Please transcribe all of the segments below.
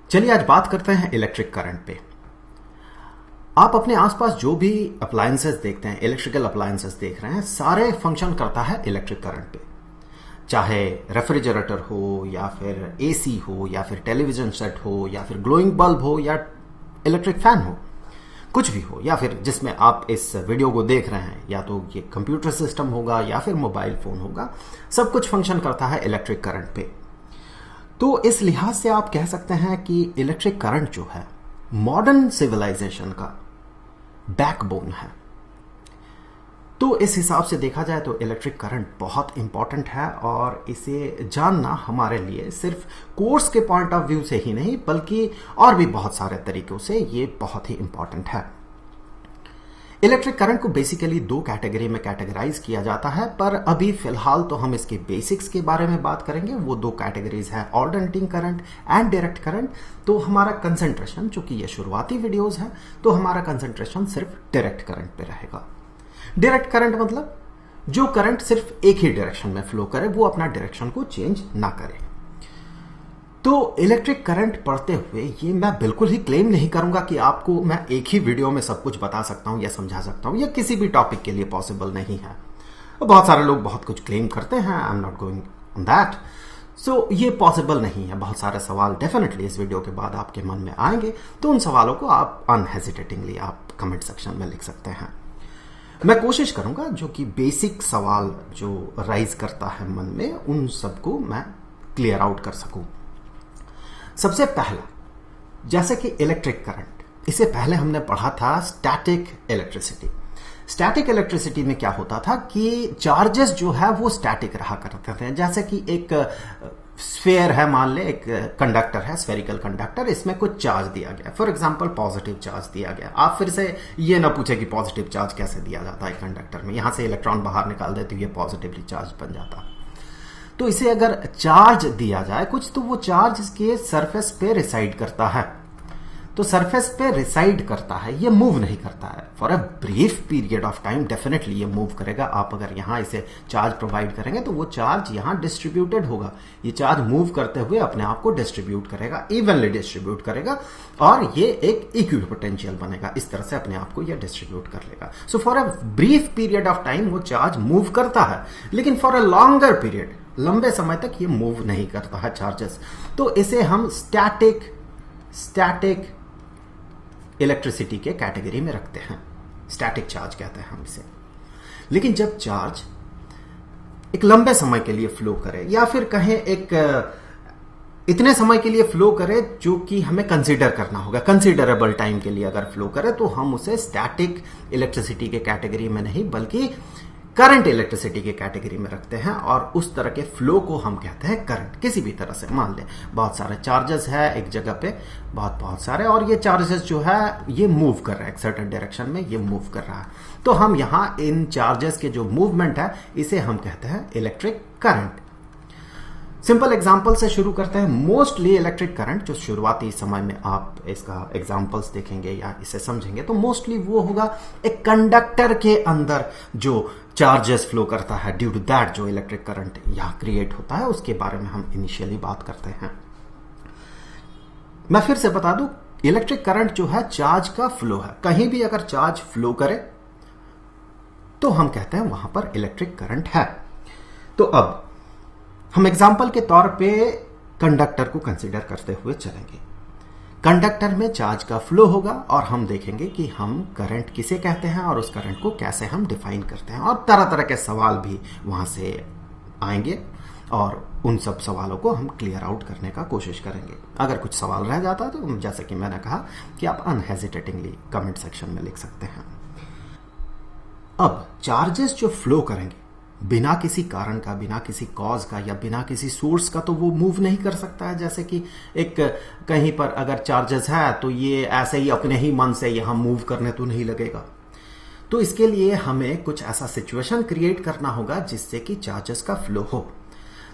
चलिए आज बात करते हैं इलेक्ट्रिक करंट पे। आप अपने आसपास जो भी अप्लायंसेस देखते हैं, इलेक्ट्रिकल अप्लायंसेस देख रहे हैं, सारे फंक्शन करता है इलेक्ट्रिक करंट पे। चाहे रेफ्रिजरेटर हो या फिर एसी हो या फिर टेलीविजन सेट हो या फिर ग्लोइंग बल्ब हो या इलेक्ट्रिक फैन हो, कुछ भी हो, या फिर जिसमें आप इस वीडियो को देख रहे हैं, या तो ये कंप्यूटर सिस्टम होगा या फिर मोबाइल फोन होगा, सब कुछ फंक्शन करता है इलेक्ट्रिक करंट पे। तो इस लिहाज से आप कह सकते हैं कि इलेक्ट्रिक करंट जो है मॉडर्न सिविलाइजेशन का बैकबोन है। तो इस हिसाब से देखा जाए तो इलेक्ट्रिक करंट बहुत इंपॉर्टेंट है और इसे जानना हमारे लिए सिर्फ कोर्स के पॉइंट ऑफ व्यू से ही नहीं बल्कि और भी बहुत सारे तरीकों से ये बहुत ही इंपॉर्टेंट है। इलेक्ट्रिक करंट को बेसिकली दो कैटेगरी में कैटेगराइज किया जाता है, पर अभी फिलहाल तो हम इसके बेसिक्स के बारे में बात करेंगे। वो दो कैटेगरीज है alternating current and direct current. तो हमारा कंसंट्रेशन, चूंकि ये शुरुआती वीडियोस है, तो हमारा कंसंट्रेशन सिर्फ डायरेक्ट करंट पे रहेगा। डायरेक्ट करंट मतलब जो करंट सिर्फ एक ही डायरेक्शन में फ्लो करे, वो अपना डायरेक्शन को चेंज ना करे। तो इलेक्ट्रिक करंट पढ़ते हुए ये मैं बिल्कुल ही क्लेम नहीं करूंगा कि आपको मैं एक ही वीडियो में सब कुछ बता सकता हूं या समझा सकता हूं, या किसी भी टॉपिक के लिए पॉसिबल नहीं है। बहुत सारे लोग बहुत कुछ क्लेम करते हैं, I am not going on that. So ये पॉसिबल नहीं है। बहुत सारे सवाल डेफिनेटली इस वीडियो के बाद आपके मन में आएंगे, तो उन सवालों को आप अनहेजिटेटिंगली आप कमेंट सेक्शन में लिख सकते हैं। मैं कोशिश करूंगा जो कि बेसिक सवाल जो राइज करता है मन में, उन सबको मैं क्लियर आउट कर सकूं। सबसे पहला, जैसे कि इलेक्ट्रिक करंट, इसे पहले हमने पढ़ा था स्टैटिक इलेक्ट्रिसिटी। स्टैटिक इलेक्ट्रिसिटी में क्या होता था कि चार्जेस जो है वो स्टैटिक रहा करते थे। जैसे कि एक स्फीयर है, मान ले एक कंडक्टर है, स्फेरिकल कंडक्टर, इसमें कुछ चार्ज दिया गया, फॉर एग्जांपल पॉजिटिव चार्ज दिया गया। आप फिर से ये ना पूछे कि पॉजिटिव चार्ज कैसे दिया जाता है कंडक्टर में, यहां से इलेक्ट्रॉन बाहर निकाल दे तो ये पॉजिटिवली चार्ज बन जाता। तो इसे अगर चार्ज दिया जाए कुछ, तो वो चार्ज इसके सरफेस पे रिसाइड करता है। तो सरफेस पे रिसाइड करता है, ये मूव नहीं करता है। For a brief period of time definitely ये मूव करेगा। आप अगर यहां इसे चार्ज प्रोवाइड करेंगे तो वो चार्ज यहां डिस्ट्रीब्यूटेड होगा। ये चार्ज मूव करते हुए अपने आप को डिस्ट्रीब्यूट करेगा, इवनली डिस्ट्रीब्यूट करेगा, और ये एक इक्विपोटेंशियल बनेगा। इस तरह से अपने आप को ये डिस्ट्रीब्यूट कर लेगा। So for a brief period of time वो चार्ज मूव करता है, लेकिन फॉर अ लॉन्गर पीरियड, लंबे समय तक ये मूव नहीं करता है चार्जेस। तो इसे हम स्टैटिक इलेक्ट्रिसिटी के कैटेगरी में रखते हैं। स्टैटिक चार्ज कहते हैं हम इसे। लेकिन जब चार्ज एक लंबे समय के लिए फ्लो करे, या फिर कहें एक इतने समय के लिए फ्लो करे जो कि हमें कंसीडर करना होगा, कंसीडरेबल टाइम के लिए अगर फ्लो करे, तो हम उसे स्टैटिक इलेक्ट्रिसिटी के कैटेगरी में नहीं बल्कि करंट इलेक्ट्रिसिटी के कैटेगरी में रखते हैं। और उस तरह के फ्लो को हम कहते हैं करंट। किसी भी तरह से मान ले बहुत सारे चार्जेस है एक जगह पे, बहुत सारे, और ये चार्जेस जो है ये मूव कर रहा है एक सर्टेन डायरेक्शन में, ये मूव कर रहा है। तो हम यहां इन चार्जेस के जो मूवमेंट है इसे हम कहते हैं इलेक्ट्रिक करंट। सिंपल एग्जांपल से शुरू करते हैं। मोस्टली इलेक्ट्रिक करंट जो शुरुआती समय में आप इसका एग्जांपल्स देखेंगे या इसे समझेंगे, तो मोस्टली वो होगा एक कंडक्टर के अंदर जो चार्जेस फ्लो करता है। ड्यू टू दैट जो इलेक्ट्रिक करंट यहां क्रिएट होता है, उसके बारे में हम इनिशियली बात करते हैं। मैं फिर से बता दूं, इलेक्ट्रिक करंट जो है चार्ज का फ्लो है। कहीं भी अगर चार्ज फ्लो करे तो हम कहते हैं वहां पर इलेक्ट्रिक करंट है। तो अब हम एग्जाम्पल के तौर पे कंडक्टर को कंसीडर करते हुए चलेंगे। कंडक्टर में चार्ज का फ्लो होगा और हम देखेंगे कि हम करंट किसे कहते हैं और उस करंट को कैसे हम डिफाइन करते हैं, और तरह तरह के सवाल भी वहां से आएंगे और उन सब सवालों को हम क्लियर आउट करने का कोशिश करेंगे। अगर कुछ सवाल रह जाता है तो जैसे कि मैंने कहा कि आप अनहेजिटेटिंगली कमेंट सेक्शन में लिख सकते हैं। अब चार्जेस जो फ्लो करेंगे बिना किसी कारण का, बिना किसी कॉज का या बिना किसी सोर्स का, तो वो मूव नहीं कर सकता है। जैसे कि एक कहीं पर अगर चार्जेस है तो ये ऐसे ही अपने ही मन से यहां मूव करने तो नहीं लगेगा। तो इसके लिए हमें कुछ ऐसा सिचुएशन क्रिएट करना होगा जिससे कि चार्जेस का फ्लो हो।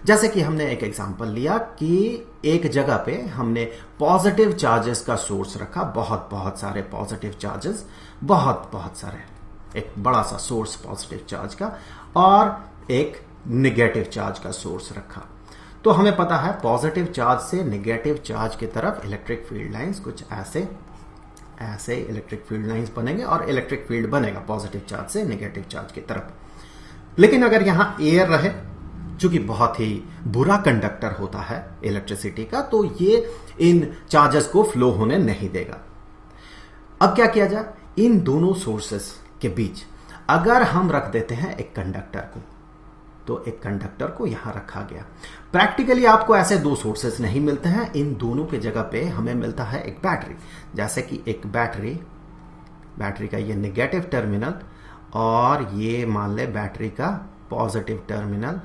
जैसे कि हमने एक एग्जांपल लिया कि एक जगह पे हमने पॉजिटिव चार्जेस का सोर्स रखा, बहुत सारे पॉजिटिव चार्जेस, बहुत सारे, एक बड़ा सा सोर्स पॉजिटिव चार्ज का, और एक निगेटिव चार्ज का सोर्स रखा। तो हमें पता है पॉजिटिव चार्ज से नेगेटिव चार्ज की तरफ इलेक्ट्रिक फील्ड लाइंस कुछ ऐसे ऐसे इलेक्ट्रिक फील्ड लाइंस बनेंगे और इलेक्ट्रिक फील्ड बनेगा पॉजिटिव चार्ज से नेगेटिव चार्ज की तरफ। लेकिन अगर यहां एयर रहे, चूंकि बहुत ही बुरा कंडक्टर होता है इलेक्ट्रिसिटी का, तो ये इन चार्जेस को फ्लो होने नहीं देगा। अब क्या किया जाए, इन दोनों सोर्सेस के बीच अगर हम रख देते हैं एक कंडक्टर को, तो एक कंडक्टर को यहां रखा गया। प्रैक्टिकली आपको ऐसे दो सोर्सेस नहीं मिलते हैं, इन दोनों के जगह पे हमें मिलता है एक बैटरी। जैसे कि एक बैटरी का ये नेगेटिव टर्मिनल और ये मान ले बैटरी का पॉजिटिव टर्मिनल।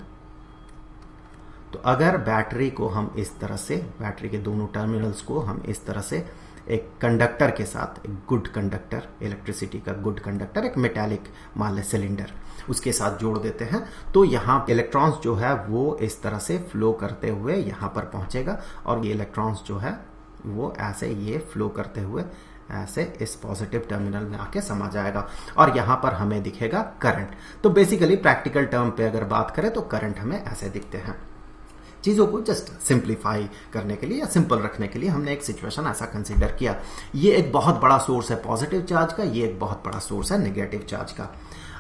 तो अगर बैटरी को हम इस तरह से, बैटरी के दोनों टर्मिनल्स को हम इस तरह से एक कंडक्टर के साथ, एक गुड कंडक्टर, इलेक्ट्रिसिटी का गुड कंडक्टर, एक मेटालिक मान ले सिलेंडर, उसके साथ जोड़ देते हैं, तो यहां इलेक्ट्रॉन्स जो है वो इस तरह से फ्लो करते हुए यहां पर पहुंचेगा और ये इलेक्ट्रॉन्स जो है वो ऐसे ये फ्लो करते हुए ऐसे इस पॉजिटिव टर्मिनल में आके समा जाएगा और यहां पर हमें दिखेगा करंट। तो बेसिकली प्रैक्टिकल टर्म पे अगर बात करें तो करंट हमें ऐसे दिखते हैं। चीजों को जस्ट सिंप्लीफाई करने के लिए या सिंपल रखने के लिए हमने एक सिचुएशन ऐसा कंसीडर किया। ये एक बहुत बड़ा सोर्स है पॉजिटिव चार्ज का, ये एक बहुत बड़ा सोर्स है नेगेटिव चार्ज का।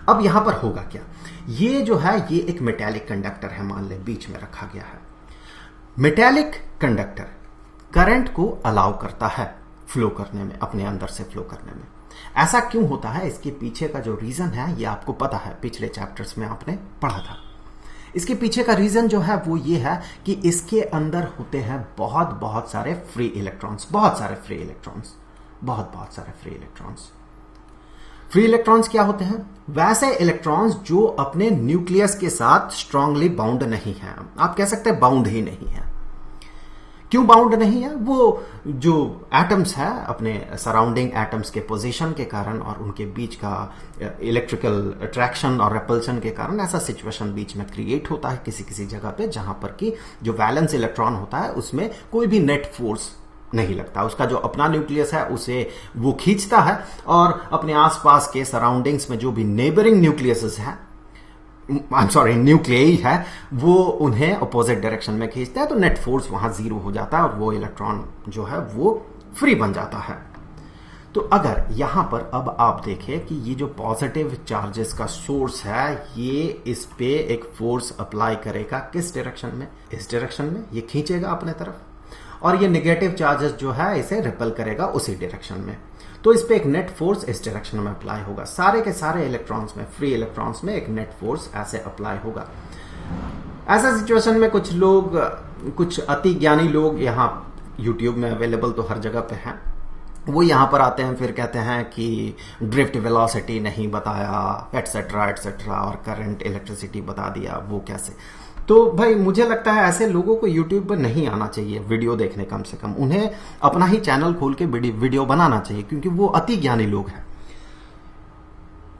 अब यहां पर होगा क्या, ये जो है ये एक मेटालिक कंडक्टर है, मान ले बीच में रखा गया है। मेटालिक कंडक्टर करंट को अलाउ करता है फ्लो करने में, अपने अंदर से फ्लो करने में। ऐसा क्यों होता है, इसके पीछे का जो रीजन है ये आपको पता है, पिछले चैप्टर्स में आपने पढ़ा था। इसके पीछे का रीजन जो है वो ये है कि इसके अंदर होते हैं बहुत सारे फ्री इलेक्ट्रॉन्स, बहुत सारे फ्री इलेक्ट्रॉन्स। फ्री इलेक्ट्रॉन्स क्या होते हैं, वैसे इलेक्ट्रॉन्स जो अपने न्यूक्लियस के साथ स्ट्रांगली बाउंड नहीं है। आप कह सकते हैं बाउंड ही नहीं है। क्यों बाउंड नहीं है, वो जो एटम्स है अपने सराउंडिंग एटम्स के पोजीशन के कारण और उनके बीच का इलेक्ट्रिकल अट्रैक्शन और रेपल्शन के कारण ऐसा सिचुएशन बीच में क्रिएट होता है किसी किसी जगह पे, जहां पर कि जो वैलेंस इलेक्ट्रॉन होता है उसमें कोई भी नेट फोर्स नहीं लगता। उसका जो अपना न्यूक्लियस है उसे वो खींचता है और अपने आसपास के सराउंडिंग्स में जो भी नेबरिंग न्यूक्लियसेस है, न्यूक्लियई है, वो उन्हें अपोजिट डायरेक्शन में खींचता है, तो नेट फोर्स वहां जीरो हो जाता है और वो इलेक्ट्रॉन जो है वो फ्री बन जाता है। तो अगर यहां पर अब आप देखें कि ये जो पॉजिटिव चार्जेस का सोर्स है, ये इस पे एक फोर्स अप्लाई करेगा किस डायरेक्शन में, इस डायरेक्शन में, ये खींचेगा अपने तरफ, और ये नेगेटिव चार्जेस जो है इसे रिपेल करेगा उसी डायरेक्शन में। तो इस पे एक नेट फोर्स इस डायरेक्शन में अप्लाई होगा। सारे के सारे इलेक्ट्रॉन्स में, फ्री इलेक्ट्रॉन्स में एक नेट फोर्स ऐसे अप्लाई होगा। ऐसा सिचुएशन में कुछ लोग, कुछ अति ज्ञानी लोग यहाँ यूट्यूब में अवेलेबल तो हर जगह पे हैं, वो यहां पर आते हैं, फिर कहते हैं कि ड्रिफ्ट वेलोसिटी नहीं बताया, एटसेट्रा एटसेट्रा, और करंट इलेक्ट्रिसिटी बता दिया, वो कैसे। तो भाई मुझे लगता है ऐसे लोगों को यूट्यूब पर नहीं आना चाहिए वीडियो देखने, कम से कम उन्हें अपना ही चैनल खोल के वीडियो बनाना चाहिए, क्योंकि वो अति ज्ञानी लोग हैं।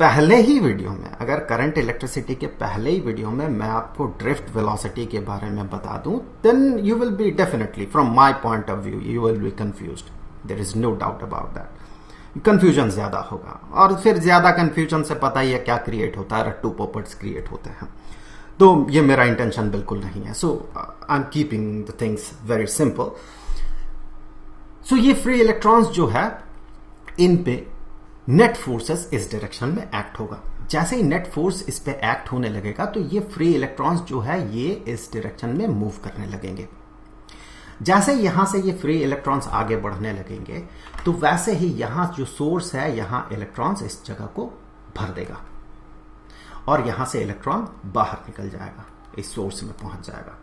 पहले ही वीडियो में, अगर करंट इलेक्ट्रिसिटी के पहले ही वीडियो में मैं आपको ड्रिफ्ट वेलोसिटी के बारे में बता दूं, then you will be definitely, from my point of view, you will be confused. There is no doubt about that. Confusion ज्यादा होगा, और फिर ज्यादा कंफ्यूजन से पता ही है क्या क्रिएट होता है, रट्टू पोपट्स क्रिएट होते हैं। तो ये मेरा इंटेंशन बिल्कुल नहीं है। So I am keeping the things very simple. So ये फ्री इलेक्ट्रॉन्स जो है, इन पे नेट फोर्सेस इस डायरेक्शन में एक्ट होगा। जैसे ही नेट फोर्स इस पे एक्ट होने लगेगा तो ये फ्री इलेक्ट्रॉन्स जो है ये इस डायरेक्शन में मूव करने लगेंगे। जैसे यहां से ये फ्री इलेक्ट्रॉन्स आगे बढ़ने लगेंगे तो वैसे ही यहां जो सोर्स है, यहां इलेक्ट्रॉन्स इस जगह को भर देगा और यहां से इलेक्ट्रॉन बाहर निकल जाएगा, इस सोर्स में पहुंच जाएगा।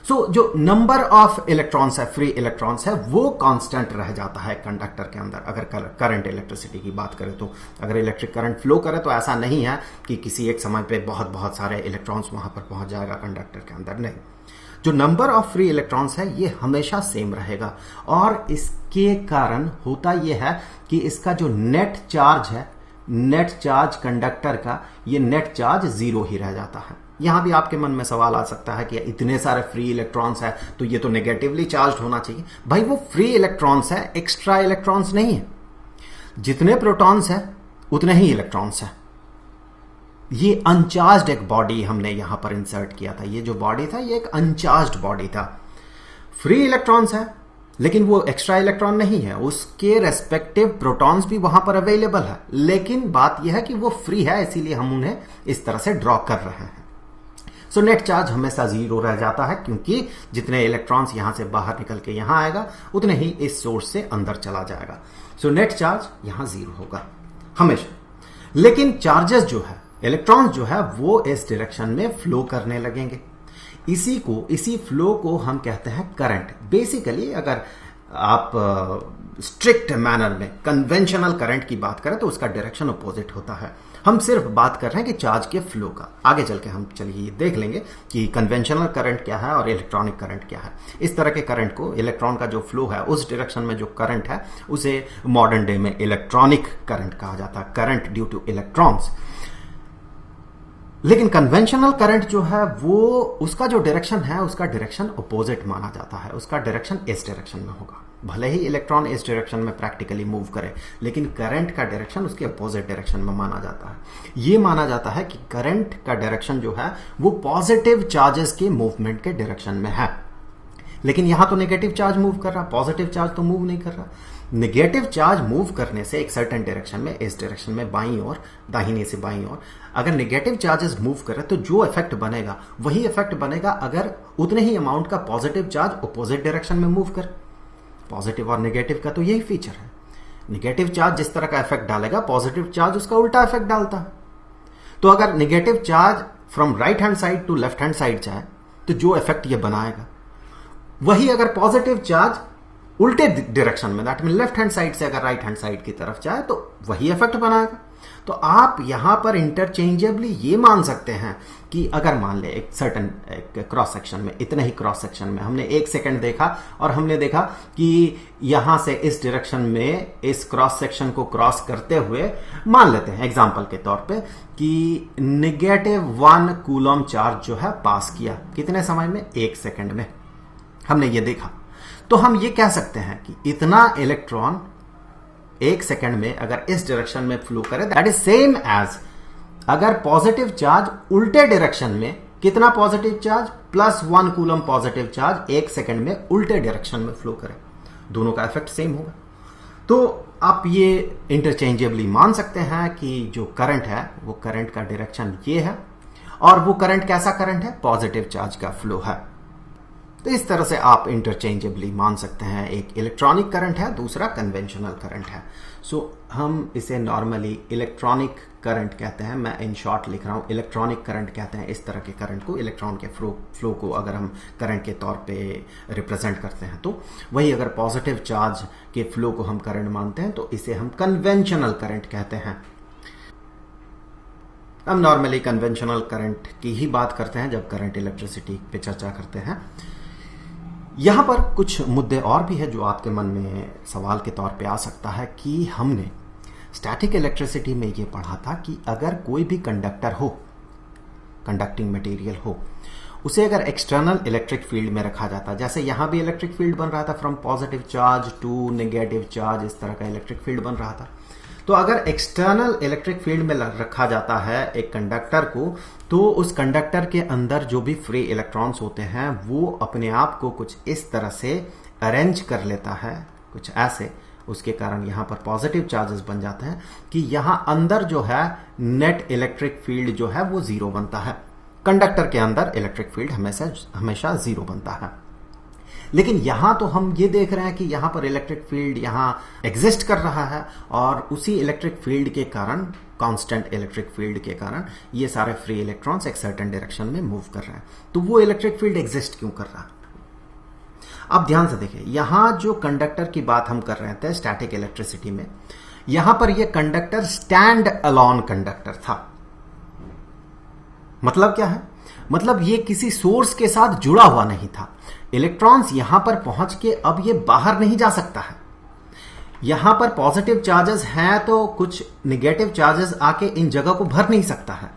सो जो नंबर ऑफ इलेक्ट्रॉन्स है, फ्री इलेक्ट्रॉन्स है, वो कांस्टेंट रह जाता है कंडक्टर के अंदर। अगर करंट इलेक्ट्रिसिटी की बात करें तो, अगर इलेक्ट्रिक करंट फ्लो करे तो ऐसा नहीं है कि किसी एक समय पे बहुत सारे इलेक्ट्रॉन्स वहां पर पहुंच जाएगा कंडक्टर के अंदर, नहीं। जो नंबर ऑफ फ्री इलेक्ट्रॉन्स है ये हमेशा सेम रहेगा, और इसके कारण होता यह है कि इसका जो नेट चार्ज है, नेट चार्ज कंडक्टर का, ये नेट चार्ज जीरो ही रह जाता है। यहां भी आपके मन में सवाल आ सकता है कि इतने सारे फ्री इलेक्ट्रॉन्स है तो ये तो नेगेटिवली चार्ज होना चाहिए। भाई वो फ्री इलेक्ट्रॉन्स है, एक्स्ट्रा इलेक्ट्रॉन्स नहीं है। जितने प्रोटॉन्स है उतने ही इलेक्ट्रॉन्स है। ये अनचार्ज्ड एक बॉडी हमने यहां पर इंसर्ट किया था। ये जो बॉडी था ये एक अनचार्ज्ड बॉडी था। फ्री इलेक्ट्रॉन्स है लेकिन वो एक्स्ट्रा इलेक्ट्रॉन नहीं है, उसके रेस्पेक्टिव प्रोटॉन्स भी वहां पर अवेलेबल है, लेकिन बात यह है कि वो फ्री है, इसीलिए हम उन्हें इस तरह से ड्रॉ कर रहे हैं। सो नेट चार्ज हमेशा जीरो रह जाता है, क्योंकि जितने इलेक्ट्रॉन्स यहां से बाहर निकल के यहां आएगा उतने ही इस सोर्स से अंदर चला जाएगा। सो नेट चार्ज यहां जीरो होगा हमेशा। लेकिन चार्जेस जो है, इलेक्ट्रॉन्स जो है, वो इस डायरेक्शन में फ्लो करने लगेंगे। इसी फ्लो को हम कहते हैं करंट। बेसिकली अगर आप स्ट्रिक्ट मैनर में कन्वेंशनल करंट की बात करें तो उसका डायरेक्शन अपोजिट होता है। हम सिर्फ बात कर रहे हैं कि चार्ज के फ्लो का। आगे चल के हम चलिए देख लेंगे कि कन्वेंशनल करंट क्या है और इलेक्ट्रॉनिक करंट क्या है। इस तरह के करंट को, इलेक्ट्रॉन का जो फ्लो है उस डायरेक्शन में जो करंट है उसे मॉडर्न डे में इलेक्ट्रॉनिक करंट कहा जाता है, करंट ड्यू टू इलेक्ट्रॉन्स। लेकिन कन्वेंशनल करंट जो है वो, उसका जो डायरेक्शन है उसका डायरेक्शन अपोजिट माना जाता है। उसका डायरेक्शन इस डायरेक्शन में होगा। भले ही इलेक्ट्रॉन इस डायरेक्शन में प्रैक्टिकली मूव करे, लेकिन करंट का डायरेक्शन उसके अपोजिट डायरेक्शन में माना जाता है। ये माना जाता है कि करंट का डायरेक्शन जो है वो पॉजिटिव चार्जेस के मूवमेंट के डायरेक्शन में है। लेकिन यहां तो नेगेटिव चार्ज मूव कर रहा, पॉजिटिव चार्ज तो मूव नहीं कर रहा। नेगेटिव चार्ज मूव करने से एक सर्टेन डायरेक्शन में, इस डायरेक्शन में बाईं ओर, दाहिने से बाईं ओर, अगर नेगेटिव चार्जेस मूव करे तो जो इफेक्ट बनेगा वही इफेक्ट बनेगा अगर उतने ही अमाउंट का पॉजिटिव चार्ज अपोजिट डायरेक्शन में मूव करे। पॉजिटिव और नेगेटिव का तो यही फीचर है। नेगेटिव चार्ज जिस तरह का इफेक्ट डालेगा, पॉजिटिव चार्ज उसका उल्टा इफेक्ट डालता है। तो अगर negative charge from right hand side to left hand side जाए तो जो इफेक्ट ये बनाएगा, वही अगर पॉजिटिव चार्ज उल्टे डायरेक्शन में, that mean left hand side से अगर राइट हैंड साइड की तरफ जाए तो वही इफेक्ट बनाएगा। तो आप यहां पर इंटरचेंजेबली ये मान सकते हैं कि अगर मान ले एक सर्टेन क्रॉस सेक्शन में, इतने ही क्रॉस सेक्शन में हमने 1 सेकंड देखा और हमने देखा कि यहां से इस डायरेक्शन में इस क्रॉस सेक्शन को क्रॉस करते हुए, मान लेते हैं एग्जांपल के तौर पे कि -1 कूलम चार्ज जो है पास किया। कितने समय में? 1 सेकंड में हमने ये देखा। तो हम ये कह सकते हैं कि इतना इलेक्ट्रॉन 1 सेकंड में अगर इस डायरेक्शन में फ्लो करे, दैट इज सेम एज अगर पॉजिटिव चार्ज उल्टे डायरेक्शन में, कितना positive charge? +1 coulomb positive charge 1 second में उल्टे डायरेक्शन में फ्लो करे। दोनों का इफेक्ट सेम होगा। तो आप ये इंटरचेंजेबली मान सकते हैं कि जो करंट है वो करंट का डायरेक्शन ये है, और वो करंट कैसा करंट है? पॉजिटिव चार्ज का फ्लो है। तो इस तरह से आप इंटरचेंजेबली मान सकते हैं, एक इलेक्ट्रॉनिक करंट है, दूसरा कन्वेंशनल करंट है। सो हम इसे नॉर्मली इलेक्ट्रॉनिक करंट कहते हैं। मैं इन शॉर्ट लिख रहा हूं, इलेक्ट्रॉनिक करंट कहते हैं इस तरह के करंट को। इलेक्ट्रॉन के फ्लो को अगर हम करंट के तौर पे रिप्रेजेंट करते हैं तो वही, अगर पॉजिटिव चार्ज के फ्लो को हम करंट मानते हैं तो इसे हम कन्वेंशनल करंट कहते हैं। हम नॉर्मली कन्वेंशनल करंट की ही बात करते हैं जब करंट इलेक्ट्रिसिटी पे चर्चा करते हैं। यहां पर कुछ मुद्दे और भी है जो आपके मन में सवाल के तौर पे आ सकता है कि हमने स्टैटिक इलेक्ट्रिसिटी में ये पढ़ा था कि अगर कोई भी कंडक्टर हो, कंडक्टिंग मटेरियल हो, उसे अगर एक्सटर्नल इलेक्ट्रिक फील्ड में रखा जाता, जैसे यहां भी इलेक्ट्रिक फील्ड बन रहा था from positive charge to negative charge, इस तरह का इलेक्ट्रिक फील्ड बन रहा था। तो अगर एक्सटर्नल इलेक्ट्रिक फील्ड में रखा जाता है एक कंडक्टर को, तो उस कंडक्टर के अंदर जो भी फ्री इलेक्ट्रॉन्स होते हैं वो अपने आप को कुछ इस तरह से अरेंज कर लेता है, कुछ ऐसे। उसके कारण यहां पर पॉजिटिव चार्जेस बन जाते हैं कि यहां अंदर जो है नेट इलेक्ट्रिक फील्ड जो है वो 0 बनता है। कंडक्टर के अंदर इलेक्ट्रिक फील्ड हमेशा 0 बनता है। लेकिन यहां तो हम ये देख रहे हैं कि यहां पर इलेक्ट्रिक फील्ड यहां एग्जिस्ट कर रहा है, और उसी इलेक्ट्रिक फील्ड के कारण, कांस्टेंट इलेक्ट्रिक फील्ड के कारण, ये सारे फ्री इलेक्ट्रॉन्स एक सर्टेन डायरेक्शन में मूव कर रहे हैं। तो वो इलेक्ट्रिक फील्ड एग्जिस्ट क्यों कर रहा है? अब ध्यान से देखिए, यहां जो कंडक्टर की बात हम कर रहे थे स्टैटिक इलेक्ट्रिसिटी में, यहां पर यह कंडक्टर स्टैंड अलोन कंडक्टर था। मतलब क्या है? मतलब ये किसी सोर्स के साथ जुड़ा हुआ नहीं था। इलेक्ट्रॉन्स यहां पर पहुंच के अब ये बाहर नहीं जा सकता है। यहां पर पॉजिटिव चार्जेस हैं तो कुछ नेगेटिव चार्जेस आके इन जगह को भर नहीं सकता है।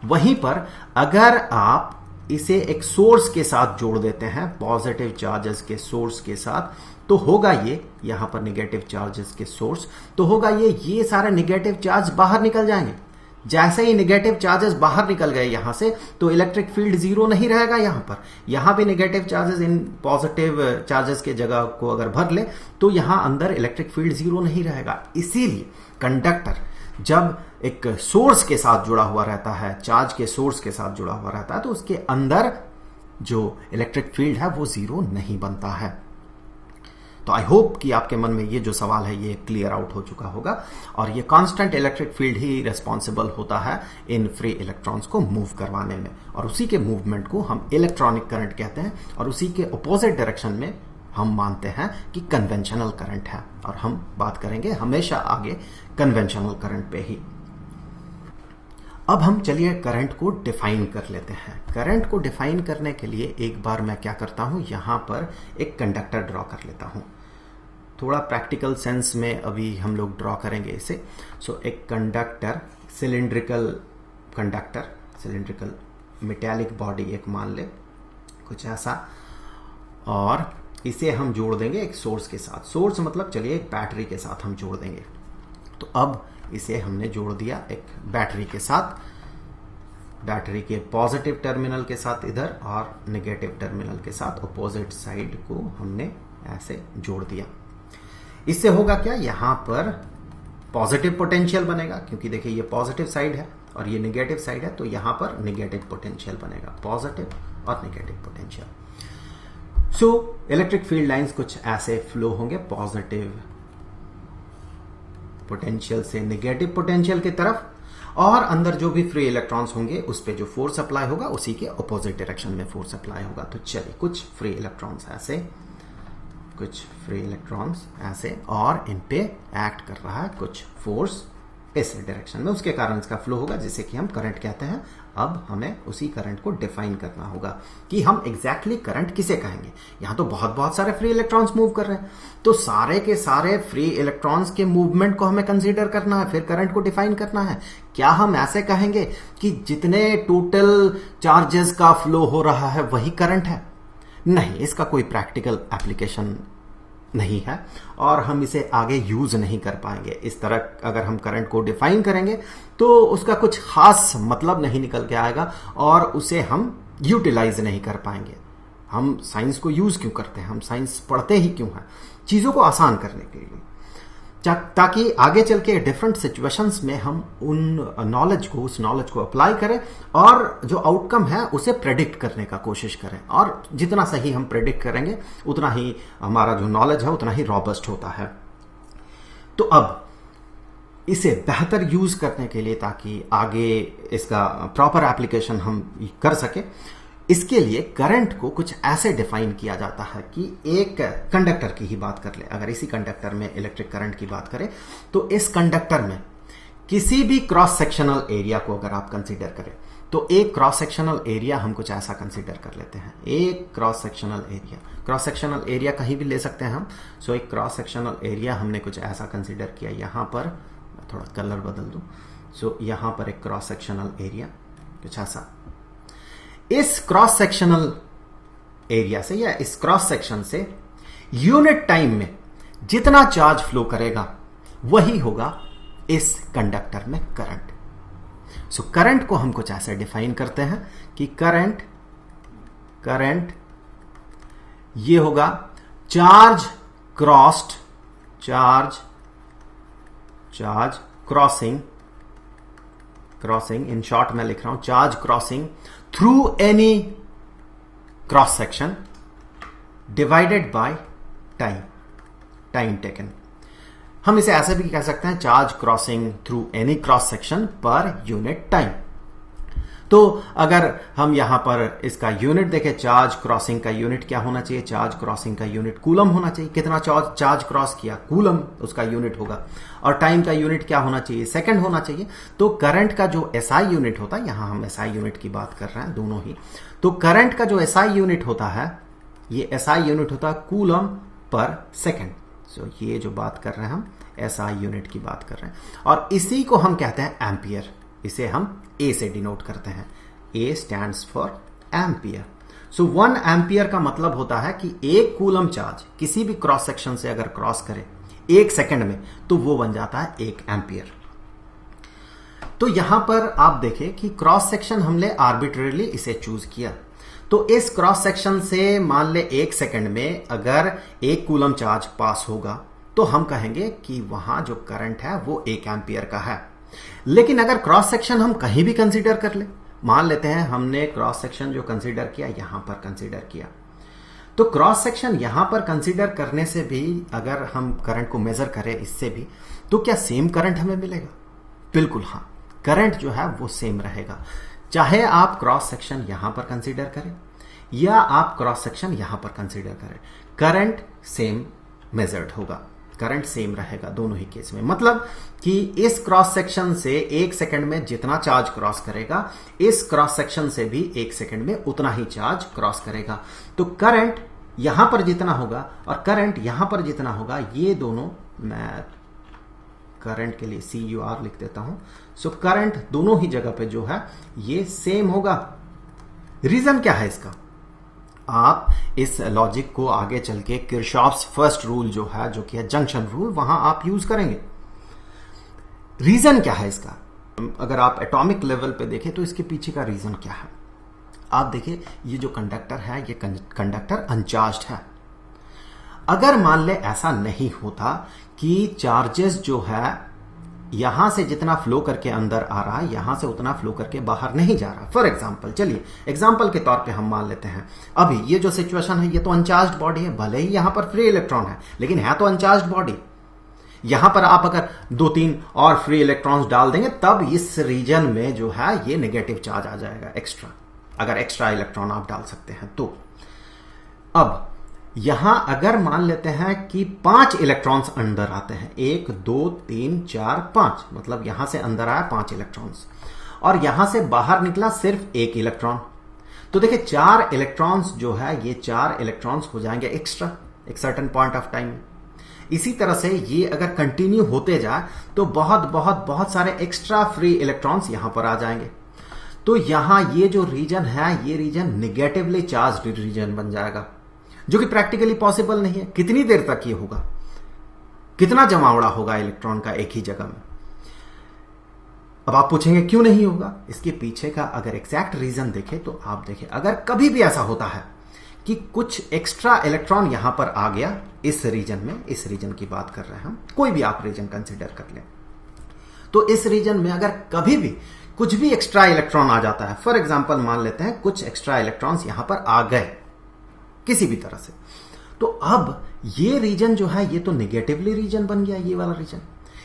वहीं पर अगर आप इसे एक सोर्स के साथ जोड़ देते हैं, पॉजिटिव चार्जेस के सोर्स के साथ, तो होगा ये, यहां पर नेगेटिव चार्जेस के सोर्स, तो होगा ये सारे नेगेटिव चार्ज बाहर निकल जाएंगे। जैसे ही नेगेटिव चार्जेस बाहर निकल गए यहां से, तो इलेक्ट्रिक फील्ड जीरो नहीं रहेगा यहां पर। यहां भी negative charges in positive charges के जगह को अगर भर ले तो यहां अंदर इलेक्ट्रिक फील्ड जीरो नहीं रहेगा। इसीलिए कंडक्टर जब एक सोर्स के साथ जुड़ा हुआ रहता है, चार्ज के सोर्स के साथ जुड़ा हुआ रहता है, तो उसके अंदर जो इलेक्ट्रिक फील्ड है वो जीरो नहीं बनता है। तो आई होप कि आपके मन में ये जो सवाल है ये क्लियर आउट हो चुका होगा। और ये कांस्टेंट इलेक्ट्रिक फील्ड ही रिस्पॉन्सिबल होता है इन फ्री इलेक्ट्रॉन्स को मूव करवाने में, और उसी के मूवमेंट को हम इलेक्ट्रॉनिक करंट कहते हैं। और उसी के अपोजिट डायरेक्शन में हम मानते हैं कि कन्वेंशनल करंट है, और हम बात करेंगे हमेशा आगे कन्वेंशनल करंट पे ही। अब हम चलिए करंट को डिफाइन कर लेते हैं। करंट को डिफाइन करने के लिए एक बार मैं क्या करता हूं, यहां पर एक कंडक्टर ड्रॉ कर लेता हूं। थोड़ा प्रैक्टिकल सेंस में अभी हम लोग ड्रॉ करेंगे इसे। सो एक conductor, cylindrical conductor, cylindrical metallic body एक मान ले, कुछ ऐसा, और इसे हम जोड़ देंगे एक सोर्स के साथ। सोर्स मतलब चलिए एक बैटरी के साथ हम जोड़ देंगे। तो अब इसे हमने जोड़ दिया एक बैटरी के साथ, बैटरी के पॉजिटिव टर्मिनल के साथ इधर और नेगेटिव टर्मिनल के साथ अपोजिट साइड को हमने ऐसे जोड़ दिया। इससे होगा क्या, यहां पर पॉजिटिव पोटेंशियल बनेगा, क्योंकि देखिए ये पॉजिटिव साइड है और ये नेगेटिव साइड है, तो यहां पर नेगेटिव पोटेंशियल बनेगा, पॉजिटिव और negative potential. So electric field lines कुछ ऐसे फ्लो होंगे, पॉजिटिव पोटेंशियल से नेगेटिव पोटेंशियल की तरफ, और अंदर जो भी फ्री इलेक्ट्रॉन्स होंगे उस पे जो फोर्स अप्लाई होगा उसी के अपोजिट डायरेक्शन में फोर्स अप्लाई होगा। तो चलिए कुछ फ्री इलेक्ट्रॉन्स ऐसे, कुछ फ्री इलेक्ट्रॉन्स ऐसे, और इन पे एक्ट कर रहा है कुछ फोर्स इस डायरेक्शन में, उसके कारण इसका फ्लो होगा, जिसे कि हम करंट कहते हैं। अब हमें उसी करंट को डिफाइन करना होगा कि हम एग्जैक्टली करंट किसे कहेंगे। यहां तो बहुत सारे फ्री इलेक्ट्रॉन्स मूव कर रहे हैं, तो सारे के सारे फ्री इलेक्ट्रॉन्स के मूवमेंट को हमें कंसीडर करना है, फिर करंट को डिफाइन करना है। क्या हम ऐसे कहेंगे कि जितने टोटल चार्जेस का फ्लो हो रहा है वही करंट है? नहीं, इसका कोई प्रैक्टिकल एप्लीकेशन नहीं है और हम इसे आगे यूज नहीं कर पाएंगे। इस तरह अगर हम करंट को डिफाइन करेंगे तो उसका कुछ खास मतलब नहीं निकल के आएगा और उसे हम यूटिलाइज नहीं कर पाएंगे। हम साइंस को यूज क्यों करते हैं? हम साइंस पढ़ते ही क्यों हैं? चीजों को आसान करने के लिए, ताकि आगे चल के डिफरेंट सिचुएशंस में हम उस नॉलेज को अप्लाई करें और जो आउटकम है उसे प्रेडिक्ट करने का कोशिश करें। और जितना सही हम प्रेडिक्ट करेंगे उतना ही हमारा जो नॉलेज है उतना ही रॉबस्ट होता है। तो अब इसे बेहतर यूज करने के लिए, ताकि आगे इसका प्रॉपर एप्लीकेशन हम कर सके, इसके लिए करंट को कुछ ऐसे डिफाइन किया जाता है कि एक कंडक्टर की ही बात कर ले। अगर इसी कंडक्टर में इलेक्ट्रिक करंट की बात करें तो इस कंडक्टर में किसी भी क्रॉस सेक्शनल एरिया को अगर आप कंसीडर करें तो एक क्रॉस सेक्शनल एरिया हम कुछ ऐसा कंसीडर कर लेते हैं। एक क्रॉस सेक्शनल एरिया कहीं भी ले सकते हैं हम। सो एक क्रॉस सेक्शनल एरिया हमने कुछ ऐसा कंसीडर किया। यहां पर थोड़ा कलर बदल दूं। सो यहां पर एक क्रॉस सेक्शनल एरिया कुछ ऐसा। इस क्रॉस सेक्शनल एरिया से या इस क्रॉस सेक्शन से यूनिट टाइम में जितना चार्ज फ्लो करेगा वही होगा इस कंडक्टर में करंट। सो करंट को हम कुछ ऐसे डिफाइन करते हैं कि करंट ये होगा चार्ज क्रॉसिंग, इन शॉर्ट मैं लिख रहा हूं charge crossing through any cross section divided by time taken. हम इसे ऐसे भी कह सकते हैं charge crossing through any cross section per unit time. तो अगर हम यहां पर इसका यूनिट देखें, चार्ज क्रॉसिंग का यूनिट क्या होना चाहिए? चार्ज क्रॉसिंग का यूनिट कूलम होना चाहिए। कितना चार्ज क्रॉस किया, कूलम उसका यूनिट होगा। और टाइम का यूनिट क्या होना चाहिए? सेकंड होना चाहिए। तो करंट का जो एसआई यूनिट होता है, यहां हम एसआई यूनिट की बात कर रहे हैं दोनों ही, तो करंट का जो एसआई यूनिट होता है, ये एसआई यूनिट होता है कूलम पर सेकेंड। सो ये जो बात कर रहे हैं हम एसआई यूनिट की बात कर रहे हैं, और इसी को हम कहते हैं एम्पियर। इसे हम ए से डिनोट करते हैं। ए stands for ampere. So 1 ampere का मतलब होता है कि एक कूलम चार्ज किसी भी क्रॉस सेक्शन से अगर क्रॉस करे 1 सेकंड में तो वो बन जाता है 1 एम्पियर। तो यहां पर आप देखें कि क्रॉस सेक्शन हमने आर्बिट्रेरली इसे चूज किया। तो इस क्रॉस सेक्शन से मान ले 1 सेकंड में अगर 1 कूलम चार्ज पास होगा तो हम कहेंगे कि वहां जो करंट है वो 1 एम्पियर का है। लेकिन अगर क्रॉस सेक्शन हम कहीं भी कंसीडर कर ले, मान लेते हैं हमने क्रॉस सेक्शन जो कंसीडर किया यहां पर कंसीडर किया, तो क्रॉस सेक्शन यहां पर कंसीडर करने से भी अगर हम करंट को मेजर करें इससे भी, तो क्या सेम करंट हमें मिलेगा? बिल्कुल हां, करंट जो है वो सेम रहेगा, चाहे आप क्रॉस सेक्शन यहां पर कंसीडर करें या आप क्रॉस सेक्शन यहां पर कंसीडर करें, करंट सेम मेजर्ड होगा, करंट सेम रहेगा दोनों ही केस में। मतलब कि इस क्रॉस सेक्शन से 1 सेकंड में जितना चार्ज क्रॉस करेगा, इस क्रॉस सेक्शन से भी 1 सेकंड में उतना ही चार्ज क्रॉस करेगा। तो करंट यहां पर जितना होगा और करंट यहां पर जितना होगा, ये दोनों, मैं करंट के लिए CUR लिख देता हूं, सो करंट दोनों ही जगह पे जो है ये सेम होगा। रीजन क्या है इसका? आप इस लॉजिक को आगे चल के किरशॉफ्स फर्स्ट रूल जो है, जो कि है जंक्शन रूल, वहां आप यूज करेंगे। रीजन क्या है इसका? अगर आप एटॉमिक लेवल पे देखें तो इसके पीछे का रीजन क्या है? आप देखिए, ये जो कंडक्टर है ये कंडक्टर अनचार्ज्ड है। अगर मान ले ऐसा नहीं होता कि चार्जेस जो है यहां से जितना फ्लो करके अंदर आ रहा है यहां से उतना फ्लो करके बाहर नहीं जा रहा। फॉर एग्जांपल, चलिए एग्जांपल के तौर पे हम मान लेते हैं, अभी ये जो सिचुएशन है ये तो अनचार्ज्ड बॉडी है, भले ही यहां पर फ्री इलेक्ट्रॉन है लेकिन है तो अनचार्ज्ड बॉडी। यहां पर आप अगर 2-3 और फ्री इलेक्ट्रॉन्स डाल देंगे तब इस रीजन में जो है ये नेगेटिव चार्ज आ जाएगा एक्स्ट्रा, अगर एक्स्ट्रा इलेक्ट्रॉन आप डाल सकते हैं तो। अब यहां अगर मान लेते हैं कि 5 इलेक्ट्रॉन्स अंदर आते हैं, 1 2 3 4 5, मतलब यहां से अंदर आया 5 इलेक्ट्रॉन्स और यहां से बाहर निकला सिर्फ 1 इलेक्ट्रॉन, तो देखिए 4 इलेक्ट्रॉन्स जो है ये 4 इलेक्ट्रॉन्स हो जाएंगे एक्स्ट्रा एक सर्टेन पॉइंट ऑफ टाइम में। इसी तरह से ये अगर कंटिन्यू होते जाए तो बहुत सारे एक्स्ट्रा फ्री इलेक्ट्रॉन्स यहां पर आ जाएंगे। तो यहां ये जो रीजन है ये रीजन निगेटिवली चार्ज्ड रीजन बन जाएगा, जो कि प्रैक्टिकली पॉसिबल नहीं है। कितनी देर तक ये होगा? कितना जमावड़ा होगा इलेक्ट्रॉन का एक ही जगह में? अब आप पूछेंगे क्यों नहीं होगा? इसके पीछे का अगर एग्जैक्ट रीजन देखें तो आप देखें, अगर कभी भी ऐसा होता है कि कुछ एक्स्ट्रा इलेक्ट्रॉन यहां पर आ गया इस रीजन में, इस रीजन की बात कर रहे हैं हम, कोई भी आप रीजन कंसिडर कर लें, तो इस रीजन में अगर कभी भी कुछ भी एक्स्ट्रा इलेक्ट्रॉन आ जाता है, फॉर एग्जाम्पल मान लेते हैं कुछ एक्स्ट्रा इलेक्ट्रॉन्स यहां पर आ गए किसी भी तरह से, तो अब ये रीजन जो है ये तो नेगेटिवली रीजन बन गया, ये वाला रीजन।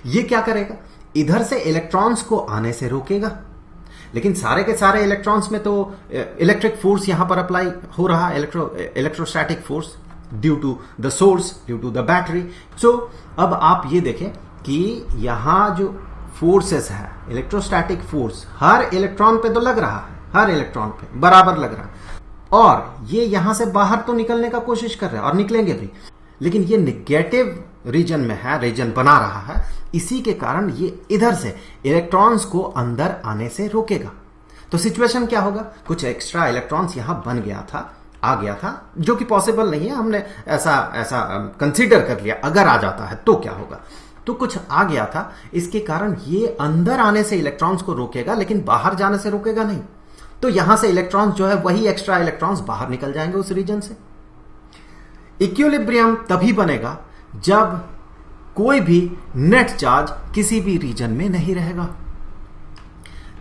ये क्या करेगा? इधर से इलेक्ट्रॉन्स को आने से रोकेगा, लेकिन सारे के सारे इलेक्ट्रॉन्स में तो इलेक्ट्रिक फोर्स यहां पर अप्लाई हो रहा है, electrostatic force due to the source, due to the battery. So अब आप ये देखें कि यहां जो फोर्सेस है, इलेक्ट्रोस्टैटिक फोर्स हर इलेक्ट्रॉन पे तो लग रहा है, हर इलेक्ट्रॉन पे बराबर लग रहा है, और ये यहां से बाहर तो निकलने का कोशिश कर रहे हैं और निकलेंगे भी, लेकिन ये निगेटिव रीजन में है, रीजन बना रहा है, इसी के कारण ये इधर से इलेक्ट्रॉन्स को अंदर आने से रोकेगा। तो सिचुएशन क्या होगा? कुछ एक्स्ट्रा इलेक्ट्रॉन्स यहां बन गया था, आ गया था, जो कि पॉसिबल नहीं है, हमने ऐसा कंसीडर कर लिया। अगर आ जाता है तो क्या होगा? तो कुछ आ गया था, इसके कारण ये अंदर आने से इलेक्ट्रॉन्स को रोकेगा लेकिन बाहर जाने से रोकेगा नहीं। तो यहां से इलेक्ट्रॉन्स जो है वही एक्स्ट्रा इलेक्ट्रॉन्स बाहर निकल जाएंगे उस रीजन से। इक्विलिब्रियम तभी बनेगा जब कोई भी नेट चार्ज किसी भी रीजन में नहीं रहेगा,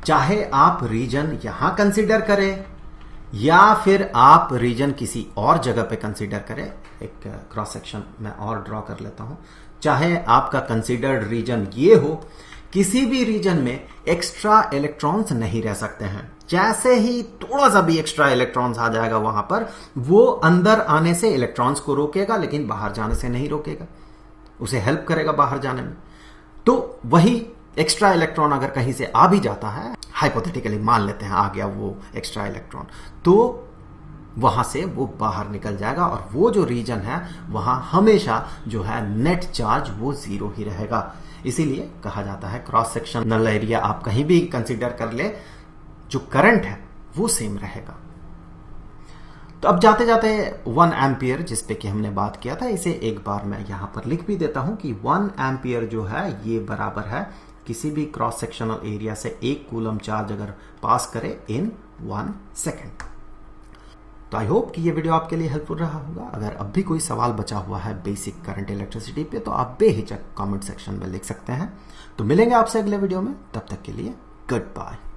चाहे आप रीजन यहां कंसीडर करें या फिर आप रीजन किसी और जगह पे कंसीडर करें। एक क्रॉस सेक्शन मैं और ड्रॉ कर लेता हूं। चाहे आपका कंसीडर्ड रीजन ये हो, किसी भी रीजन में एक्स्ट्रा इलेक्ट्रॉन्स नहीं रह सकते हैं। जैसे ही थोड़ा सा भी एक्स्ट्रा इलेक्ट्रॉन्स आ जाएगा वहां पर, वो अंदर आने से इलेक्ट्रॉन्स को रोकेगा लेकिन बाहर जाने से नहीं रोकेगा, उसे हेल्प करेगा बाहर जाने में। तो वही एक्स्ट्रा इलेक्ट्रॉन अगर कहीं से आ भी जाता है, हाइपोथेटिकली मान लेते हैं आ गया वो एक्स्ट्रा इलेक्ट्रॉन, तो वहां से वो बाहर निकल जाएगा और वो जो रीजन है वहां हमेशा जो है नेट चार्ज वो 0 ही रहेगा। इसीलिए कहा जाता है क्रॉस सेक्शनल एरिया आप कहीं भी कंसीडर कर ले, जो करंट है वो सेम रहेगा। तो अब जाते जाते 1 एम्पियर जिस पे कि हमने बात किया था, इसे एक बार मैं यहां पर लिख भी देता हूं कि 1 एम्पियर जो है ये बराबर है किसी भी क्रॉस सेक्शनल एरिया से 1 कूलम चार्ज अगर पास करे इन 1 सेकेंड। तो आई होप कि ये वीडियो आपके लिए हेल्पफुल रहा होगा। अगर अब भी कोई सवाल बचा हुआ है बेसिक करंट इलेक्ट्रिसिटी पे तो आप बेहिचक कमेंट सेक्शन में लिख सकते हैं। तो मिलेंगे आपसे अगले वीडियो में, तब तक के लिए गुड बाय।